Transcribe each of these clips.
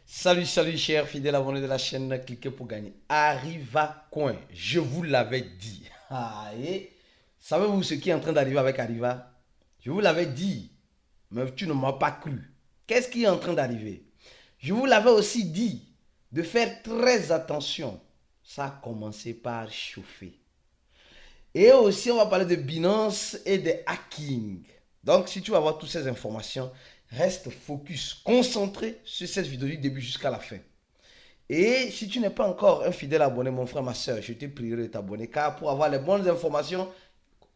Salut, chers fidèles abonnés de la chaîne, cliquez pour gagner. Arriva Coin, je vous l'avais dit. Et savez-vous ce qui est en train d'arriver avec Arriva? Je vous l'avais dit, mais tu ne m'as pas cru. Qu'est-ce qui est en train d'arriver? Je vous l'avais aussi dit de faire très attention. Ça a commencé par chauffer. Et aussi, on va parler de Binance et de hacking. Donc, si tu veux avoir toutes ces informations, reste focus, concentré sur cette vidéo du début jusqu'à la fin. Et si tu n'es pas encore un fidèle abonné, mon frère, ma soeur, je te prierai de t'abonner, car pour avoir les bonnes informations,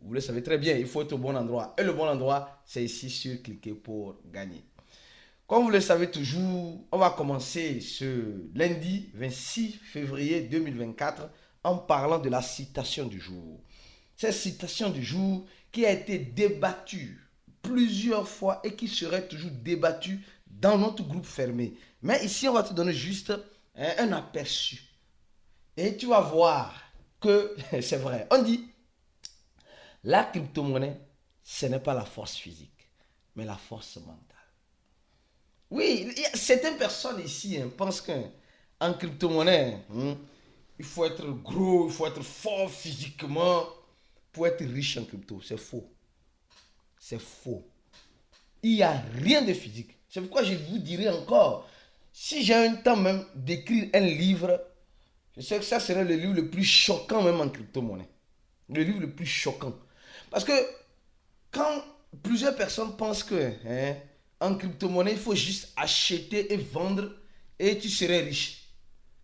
vous le savez très bien, il faut être au bon endroit. Et le bon endroit, c'est ici sur cliquer pour gagner. Comme vous le savez toujours, on va commencer ce lundi 26 février 2024 en parlant de la citation du jour. Cette citation du jour qui a été débattue plusieurs fois et qui serait toujours débattue dans notre groupe fermé. Mais ici, on va te donner juste un aperçu. Et tu vas voir que c'est vrai. On dit, la crypto-monnaie, ce n'est pas la force physique, mais la force mentale. Oui, certaines personnes ici pensent qu'en crypto-monnaie, il faut être gros, il faut être fort physiquement pour être riche en crypto. C'est faux. C'est faux. Il n'y a rien de physique. C'est pourquoi je vous dirai encore, si j'ai un temps même d'écrire un livre, je sais que ça serait le livre le plus choquant même en crypto-monnaie. Le livre le plus choquant. Parce que quand plusieurs personnes pensent que en crypto-monnaie, il faut juste acheter et vendre et tu serais riche.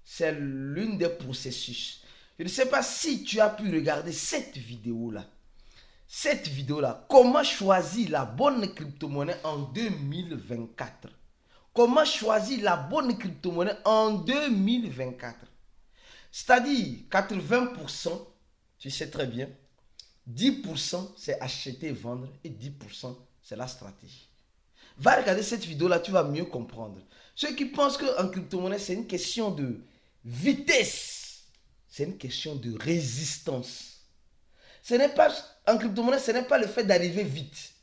C'est l'une des processus. Je ne sais pas si tu as pu regarder cette vidéo-là. Cette vidéo-là, comment choisir la bonne crypto-monnaie en 2024? Comment choisir la bonne crypto-monnaie en 2024? C'est-à-dire 80%, tu sais très bien, 10% c'est acheter et vendre et 10% c'est la stratégie. Va regarder cette vidéo-là, tu vas mieux comprendre. Ceux qui pensent qu'en crypto-monnaie, c'est une question de vitesse, c'est une question de résistance. Ce n'est pas, en crypto-monnaie, ce n'est pas le fait d'arriver vite.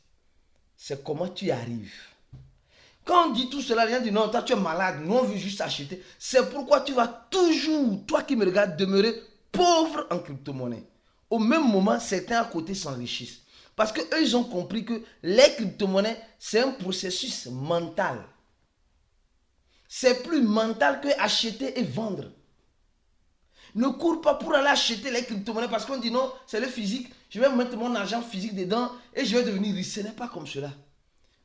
C'est comment tu y arrives. Quand on dit tout cela, les gens disent non, toi tu es malade, nous on veut juste acheter. C'est pourquoi tu vas toujours, toi qui me regardes, demeurer pauvre en crypto-monnaie. Au même moment, certains à côté s'enrichissent. Parce qu'eux, ils ont compris que les crypto-monnaies, c'est un processus mental. C'est plus mental que acheter et vendre. Ne cours pas pour aller acheter les crypto-monnaies parce qu'on dit non, c'est le physique. Je vais mettre mon argent physique dedans et je vais devenir riche. Ce n'est pas comme cela.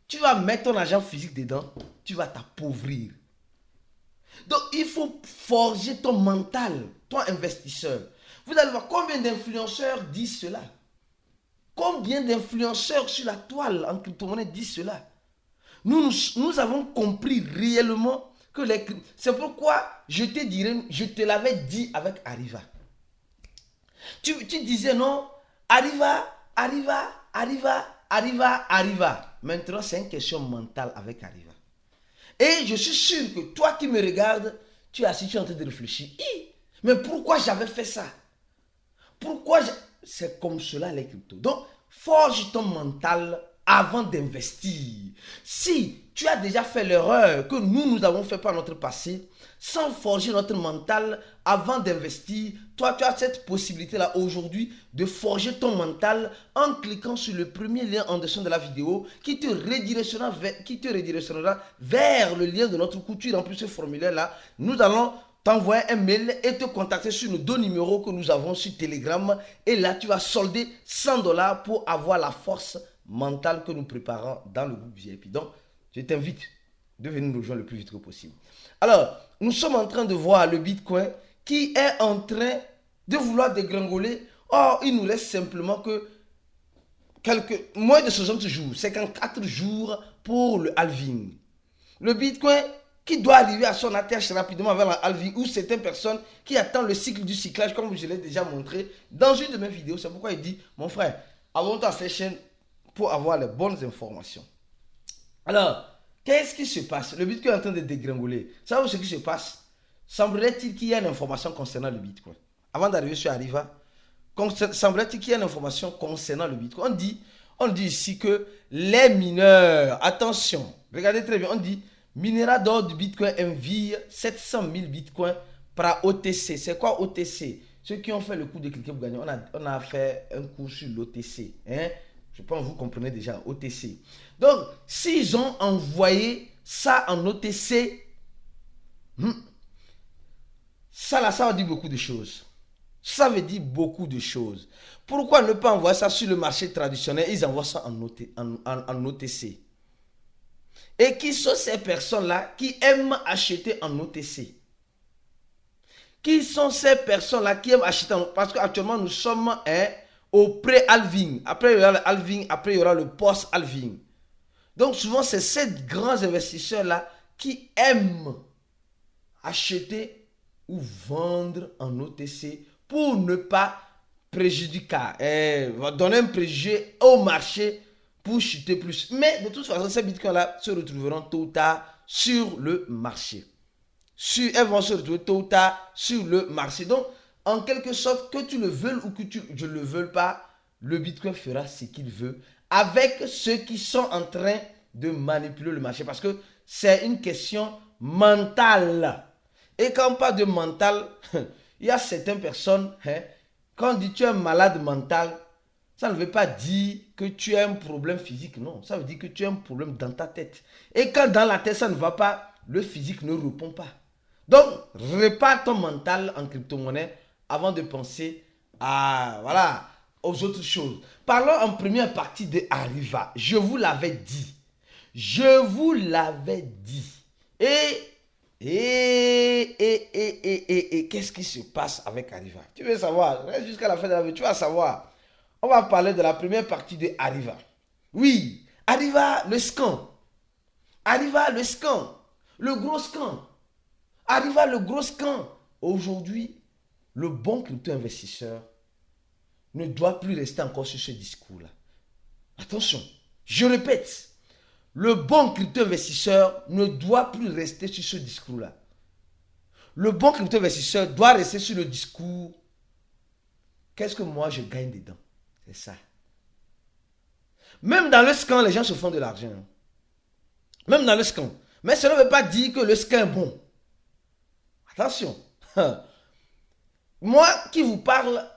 Tu vas mettre ton argent physique dedans, tu vas t'appauvrir. Donc, il faut forger ton mental, toi investisseur. Vous allez voir combien d'influenceurs disent cela. Combien d'influenceurs sur la toile en crypto-monnaie disent cela. Nous avons compris réellement que les... C'est pourquoi je te l'avais dit avec Arriva. Tu disais non, Arriva. Maintenant, c'est une question mentale avec Arriva. Et je suis sûr que toi qui me regardes, tu es assis, tu es en train de réfléchir. Mais pourquoi j'avais fait ça? C'est comme cela les cryptos. Donc, forge ton mental avant d'investir. Si tu as déjà fait l'erreur que nous avons fait par notre passé, sans forger notre mental avant d'investir, toi tu as cette possibilité-là aujourd'hui de forger ton mental en cliquant sur le premier lien en dessous de la vidéo qui te redirectionnera vers le lien de notre cours. Tu remplis ce formulaire-là. Nous allons t'envoyer un mail et te contacter sur nos 2 numéros que nous avons sur Telegram. Et là, tu vas solder 100 $ pour avoir la force mentale que nous préparons dans le groupe VIP. Donc, je t'invite de venir nous rejoindre le plus vite que possible. Alors, nous sommes en train de voir le Bitcoin qui est en train de vouloir dégringoler. Or, il nous laisse simplement que moins de 60 jours, 54 jours pour le halving. Le Bitcoin qui doit arriver à son ATH rapidement avant le halving, ou certaines personnes qui attendent le cycle du cyclage, comme je l'ai déjà montré dans une de mes vidéos. C'est pourquoi il dit, mon frère, abonne-toi à cette chaîne pour avoir les bonnes informations. Alors, qu'est-ce qui se passe? Le Bitcoin est en train de dégringoler. Savez-vous ce qui se passe? Semblerait-il qu'il y ait une information concernant le Bitcoin? Avant d'arriver sur Arriva, semblerait-il qu'il y ait une information concernant le Bitcoin? On dit ici que les mineurs, attention, regardez très bien, on dit Minerai d'or du Bitcoin envie 700 000 Bitcoins par OTC. C'est quoi OTC? Ceux qui ont fait le coup de cliquer pour gagner, on a fait un cours sur l'OTC. Hein? Je pense que vous comprenez déjà OTC. Donc, s'ils ont envoyé ça en OTC, ça là, ça veut dire beaucoup de choses. Ça veut dire beaucoup de choses. Pourquoi ne pas envoyer ça sur le marché traditionnel? Ils envoient ça en OTC. Et qui sont ces personnes-là qui aiment acheter en OTC? Qui sont ces personnes-là qui aiment acheter en OTC? Parce qu'actuellement, nous sommes au pré-halving. Après, il y aura le halving. Après, il y aura le post-halving. Donc, souvent, c'est ces grands investisseurs-là qui aiment acheter ou vendre en OTC pour ne pas préjudier, donner un préjugé au marché pour chuter plus. Mais de toute façon, ces bitcoins-là se retrouveront tôt ou tard sur le marché. Elles vont se retrouver tôt ou tard sur le marché. Donc, en quelque sorte, que tu le veuilles ou que je ne le veuille pas, le bitcoin fera ce qu'il veut avec ceux qui sont en train de manipuler le marché. Parce que c'est une question mentale. Et quand on parle de mental, il y a certaines personnes, quand on dit tu es un malade mental, ça ne veut pas dire que tu as un problème physique, non. Ça veut dire que tu as un problème dans ta tête. Et quand dans la tête ça ne va pas, le physique ne répond pas. Donc, répare ton mental en crypto-monnaie avant de penser aux autres choses. Parlons en première partie de Arriva. Je vous l'avais dit. Je vous l'avais dit. Et qu'est-ce qui se passe avec Arriva? Tu veux savoir? Reste jusqu'à la fin de la vidéo, tu vas savoir. On va parler de la première partie de Arriva. Oui, Arriva, le scam. Arriva, le scam. Le gros scam. Arriva, le gros scam. Aujourd'hui, le bon crypto-investisseur ne doit plus rester encore sur ce discours-là. Attention, je répète. Le bon crypto-investisseur ne doit plus rester sur ce discours-là. Le bon crypto-investisseur doit rester sur le discours. Qu'est-ce que moi je gagne dedans? C'est ça. Même dans le scam, les gens se font de l'argent. Même dans le scam. Mais ça ne veut pas dire que le scam est bon. Attention. Moi qui vous parle,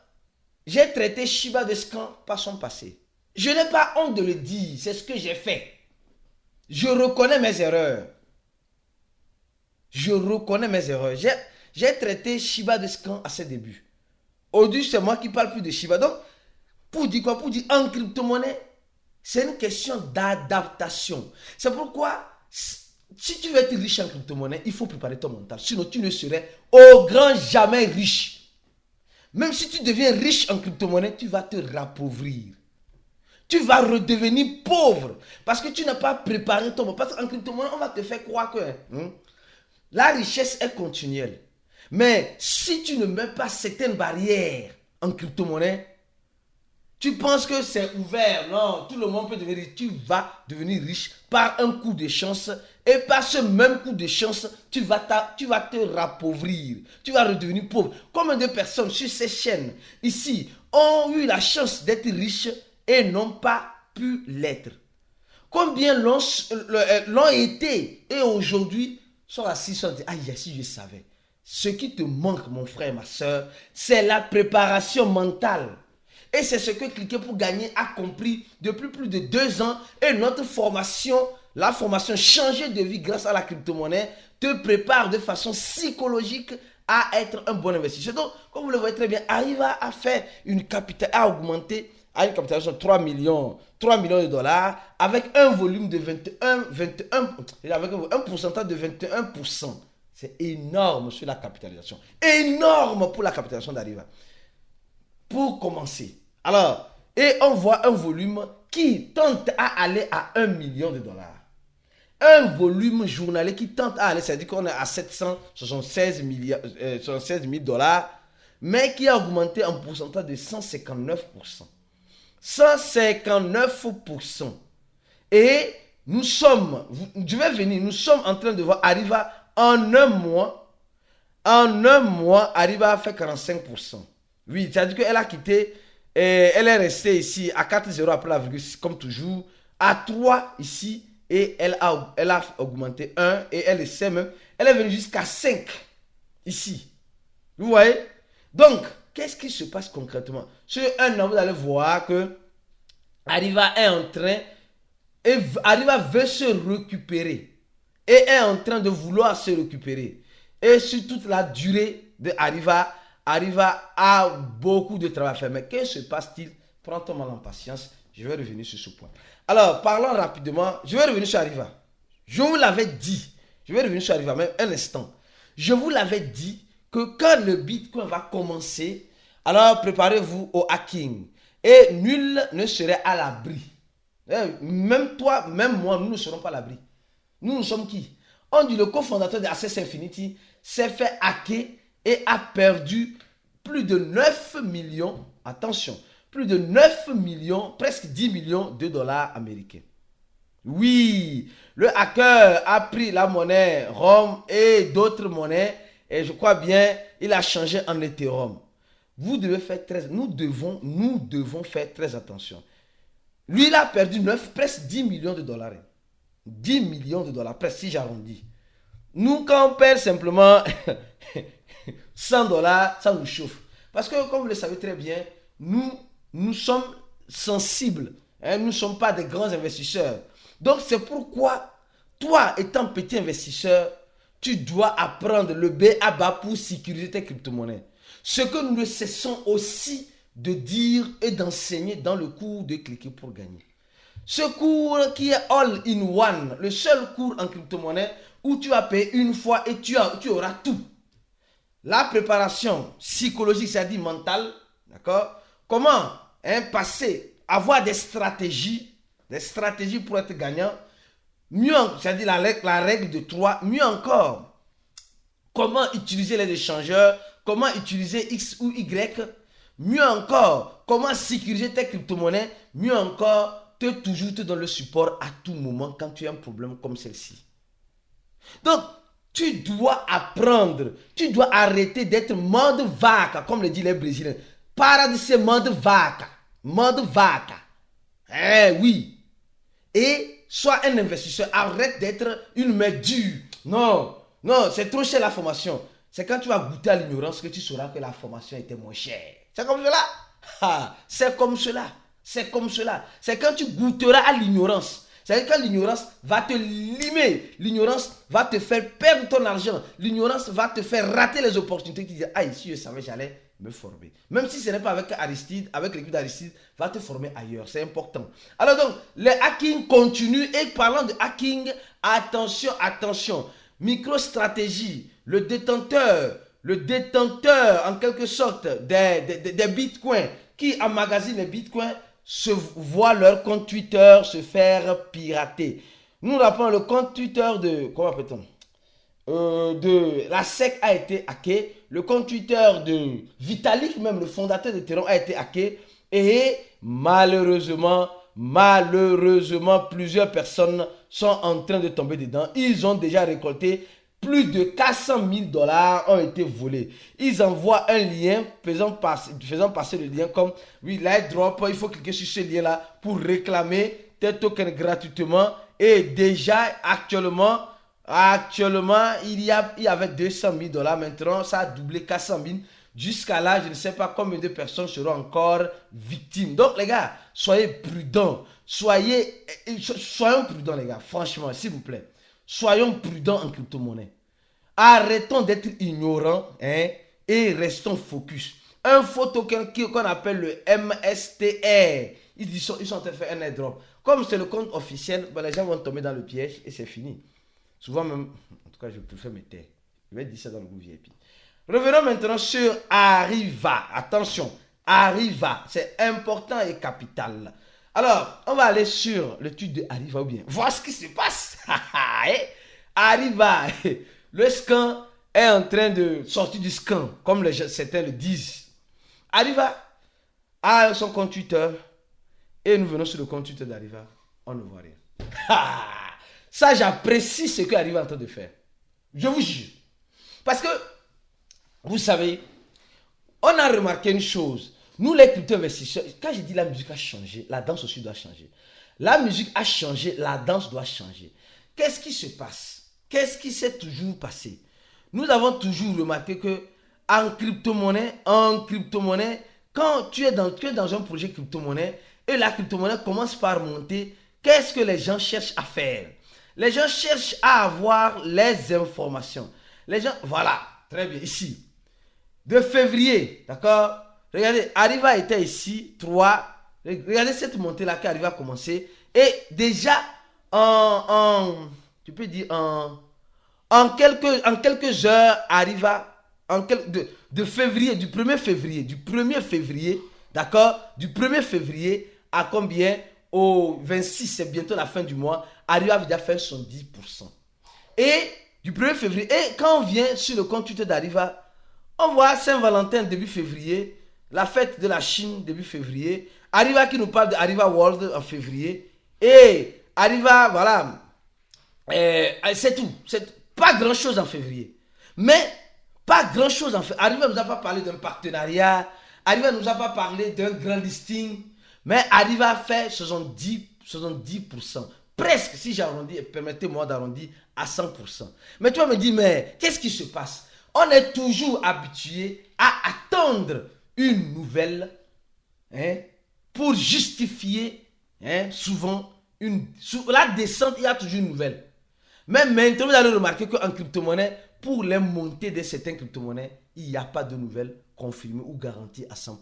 j'ai traité Shiba de scam par son passé. Je n'ai pas honte de le dire. C'est ce que j'ai fait. Je reconnais mes erreurs. Je reconnais mes erreurs. J'ai traité Shiba de scam à ses débuts. Aujourd'hui, c'est moi qui parle plus de Shiba. Donc, pour dire quoi? Pour dire en crypto-monnaie, c'est une question d'adaptation. C'est pourquoi, si tu veux être riche en crypto-monnaie, il faut préparer ton mental. Sinon, tu ne serais au grand jamais riche. Même si tu deviens riche en crypto-monnaie, tu vas te rappauvrir. Tu vas redevenir pauvre parce que tu n'as pas préparé ton... Parce qu'en crypto-monnaie, on va te faire croire que la richesse est continuelle. Mais si tu ne mets pas certaines barrières en crypto-monnaie, tu penses que c'est ouvert. Non, tout le monde peut devenir riche. Tu vas devenir riche par un coup de chance. Et par ce même coup de chance, tu vas te rappauvrir. Tu vas redevenir pauvre. Combien de personnes sur ces chaînes ici ont eu la chance d'être riches et n'ont pas pu l'être? Combien l'ont été et aujourd'hui sont assis sur dit, aïe, si je savais. Ce qui te manque, mon frère, ma soeur, c'est la préparation mentale. Et c'est ce que Cliquer pour gagner a compris depuis plus de 2 ans. Et notre formation, la formation Changer de vie grâce à la crypto-monnaie, te prépare de façon psychologique à être un bon investisseur. Donc, comme vous le voyez très bien, Arriva à faire à augmenter à une capitalisation de 3 millions de dollars avec un volume de 21, avec un pourcentage de 21%. C'est énorme sur la capitalisation. Énorme pour la capitalisation d'Arriva. Pour commencer. Alors, et on voit un volume qui tente à aller à 1 million de dollars. Un volume journalier qui tente à aller, c'est-à-dire qu'on est à 776 000 dollars, mais qui a augmenté en pourcentage de 159%. 159%. Et nous sommes en train de voir Arriva en un mois, Arriva a fait 45%. Oui, c'est-à-dire qu'elle a quitté, elle est restée ici à 4,0 après la virgule, comme toujours, à 3 ici, et elle a augmenté 1 et elle essaie même, elle est venue jusqu'à 5 ici. Vous voyez? Donc, qu'est-ce qui se passe concrètement? Sur un an, vous allez voir que Arriva est en train, et Arriva veut se récupérer et est en train de vouloir se récupérer. Et sur toute la durée de Arriva a beaucoup de travail à faire. Mais que se passe-t-il? Prends ton mal en patience, je vais revenir sur ce point. Alors, parlons rapidement, je vais revenir sur Arriva. Je vous l'avais dit, je vais revenir sur Arriva, même un instant. Je vous l'avais dit que quand le Bitcoin va commencer, alors préparez-vous au hacking. Et nul ne serait à l'abri. Même toi, même moi, nous ne serons pas à l'abri. Nous sommes qui? On dit le cofondateur de Access Infinity s'est fait hacker et a perdu plus de 9 millions, attention, plus de 9 millions, presque 10 millions de dollars américains. Oui, le hacker a pris la monnaie ROM et d'autres monnaies et je crois bien, il a changé en Ethereum. Vous devez faire très, nous devons faire très attention. Lui, il a perdu 9, presque 10 millions de dollars. 10 millions de dollars, presque si j'arrondis. Nous, quand on perd simplement 100 dollars, ça nous chauffe. Parce que, comme vous le savez très bien, nous sommes sensibles. Hein, nous ne sommes pas des grands investisseurs. Donc, c'est pourquoi, toi, étant petit investisseur, tu dois apprendre le B.A.B.A. pour sécuriser tes crypto-monnaies. Ce que nous ne cessons aussi de dire et d'enseigner dans le cours de Cliquer pour gagner. Ce cours qui est all-in-one, le seul cours en crypto-monnaie où tu vas payer une fois et tu auras tout. La préparation psychologique, c'est-à-dire mentale, d'accord? Comment passer, avoir des stratégies pour être gagnant. Mieux, c'est-à-dire la règle de 3. Mieux encore, comment utiliser les échangeurs, comment utiliser X ou Y. Mieux encore, comment sécuriser tes crypto-monnaies. Mieux encore, toujours te donner le support à tout moment quand tu as un problème comme celle-ci. Donc, tu dois apprendre, tu dois arrêter d'être mode vaca, comme le disent les Brésiliens. Para de ser mode vaca. Mode vaca. Eh oui. Et sois un investisseur. Arrête d'être une main dure. Non, c'est trop cher la formation. C'est quand tu vas goûter à l'ignorance que tu sauras que la formation était moins chère. C'est comme cela. C'est comme cela. C'est comme cela. C'est quand tu goûteras à l'ignorance. C'est-à-dire quand l'ignorance va te limer. L'ignorance va te faire perdre ton argent. L'ignorance va te faire rater les opportunités. Tu dis, si je savais, j'allais me former. Même si ce n'est pas avec Aristide, avec l'équipe d'Aristide, va te former ailleurs. C'est important. Alors donc, le hacking continue. Et parlant de hacking, attention. Microstratégie, le détenteur en quelque sorte des bitcoins qui emmagasinent les bitcoins se voient leur compte Twitter se faire pirater. Nous rappelons le compte Twitter de la SEC a été hacké. Le compte Twitter de Vitalik, même le fondateur d'Ethereum, a été hacké. Et malheureusement, plusieurs personnes sont en train de tomber dedans. Ils ont déjà récolté plus de 400 000 dollars ont été volés. Ils envoient un lien faisant passer le lien comme oui, l'airdrop, il faut cliquer sur ce lien-là pour réclamer tes tokens gratuitement. Et déjà, actuellement, il y avait 200 000 dollars. Maintenant, ça a doublé 400 000. Jusqu'à là, je ne sais pas combien de personnes seront encore victimes. Donc, les gars, soyez prudents. Soyons prudents, les gars. Franchement, s'il vous plaît. Soyons prudents en crypto-monnaie. Arrêtons d'être ignorants et restons focus. Un faux token qu'on appelle le MSTR. Ils sont en train de faire un airdrop. Comme c'est le compte officiel, les gens vont tomber dans le piège et c'est fini. Souvent même, en tout cas, je préfère me taire. Je vais dire ça dans le groupe VIP. Revenons maintenant sur Arriva. Attention, Arriva, c'est important et capital. Alors, on va aller sur le tweet de Arriva ou bien voir ce qui se passe. Arriva, le scam est en train de sortir du scam, comme certains le disent. Arriva a son compte Twitter et nous venons sur le compte Twitter d'Arriva. On ne voit rien. Ça, j'apprécie ce que Arriva est en train de faire. Je vous jure. Parce que, vous savez, on a remarqué une chose. Nous, les crypto-investisseurs, quand je dis la musique a changé, la danse aussi doit changer. La musique a changé, la danse doit changer. Qu'est-ce qui se passe? Qu'est-ce qui s'est toujours passé? Nous avons toujours remarqué que en crypto-monnaie, quand tu es dans un projet crypto-monnaie et la crypto-monnaie commence par monter, qu'est-ce que les gens cherchent à faire? Les gens cherchent à avoir les informations. Les gens, voilà, très bien, ici. De février, d'accord? Regardez, Arriva était ici, 3. Regardez cette montée-là qui arrive à commencer. Et déjà, tu peux dire, en quelques heures, Arriva, de février, du 1er février, d'accord? Du 1er février à combien? Au 26, c'est bientôt la fin du mois, Arriva a déjà fait son 10%. Et du 1er février, et quand on vient sur le compte Twitter d'Arriva, on voit Saint-Valentin début février, la fête de la Chine début février, Arriva qui nous parle de Arriva World en février, et Arriva, voilà, c'est tout. C'est pas grand chose en février. Mais, pas grand chose en février. Arriva ne nous a pas parlé d'un partenariat, Arriva ne nous a pas parlé d'un grand listing, mais Arriva fait 70%. Presque, si j'arrondis, permettez-moi d'arrondir à 100%. Mais tu vas me dire, mais qu'est-ce qui se passe? On est toujours habitué à attendre une nouvelle pour justifier souvent la descente, il y a toujours une nouvelle. Mais maintenant, vous allez remarquer qu'en crypto-monnaie, pour les montées de certaines crypto-monnaies, il n'y a pas de nouvelles confirmées ou garanties à 100%.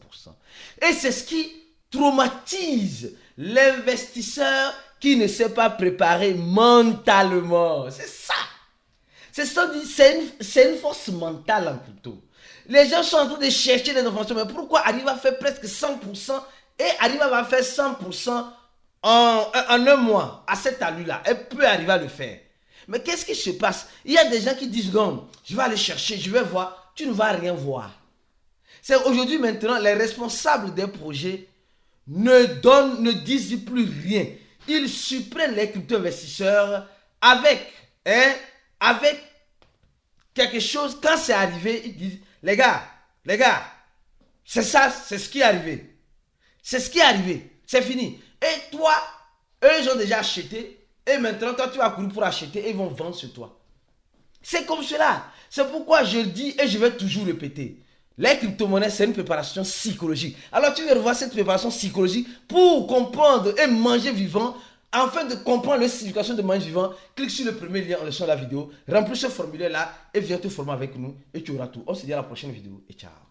Et c'est ce qui traumatise l'investisseur qui ne s'est pas préparé mentalement. C'est ça. C'est une force mentale en crypto. Les gens sont en train de chercher les informations. Mais pourquoi Arriva fait presque 100% et Arriva va faire 100% en un mois à cette allure-là? Elle peut arriver à le faire. Mais qu'est-ce qui se passe? Il y a des gens qui disent non, je vais aller chercher, je vais voir. Tu ne vas rien C'est aujourd'hui maintenant, les responsables des projets ne disent plus rien. Ils suppriment les crypto-investisseurs avec quelque chose. Quand c'est arrivé, ils disent, les gars, c'est ça, c'est ce qui est arrivé. C'est ce qui est arrivé. C'est fini. Et toi, eux, ils ont déjà acheté. Et maintenant, quand tu vas courir pour acheter, ils vont vendre sur toi. C'est comme cela. C'est pourquoi je le dis et je vais toujours répéter. Les crypto-monnaies, c'est une préparation psychologique. Alors, tu veux revoir cette préparation psychologique pour comprendre et manger vivant. Afin de comprendre la signification de manger vivant, clique sur le premier lien en dessous de la vidéo, remplis ce formulaire-là et viens te former avec nous et tu auras tout. On se dit à la prochaine vidéo et ciao.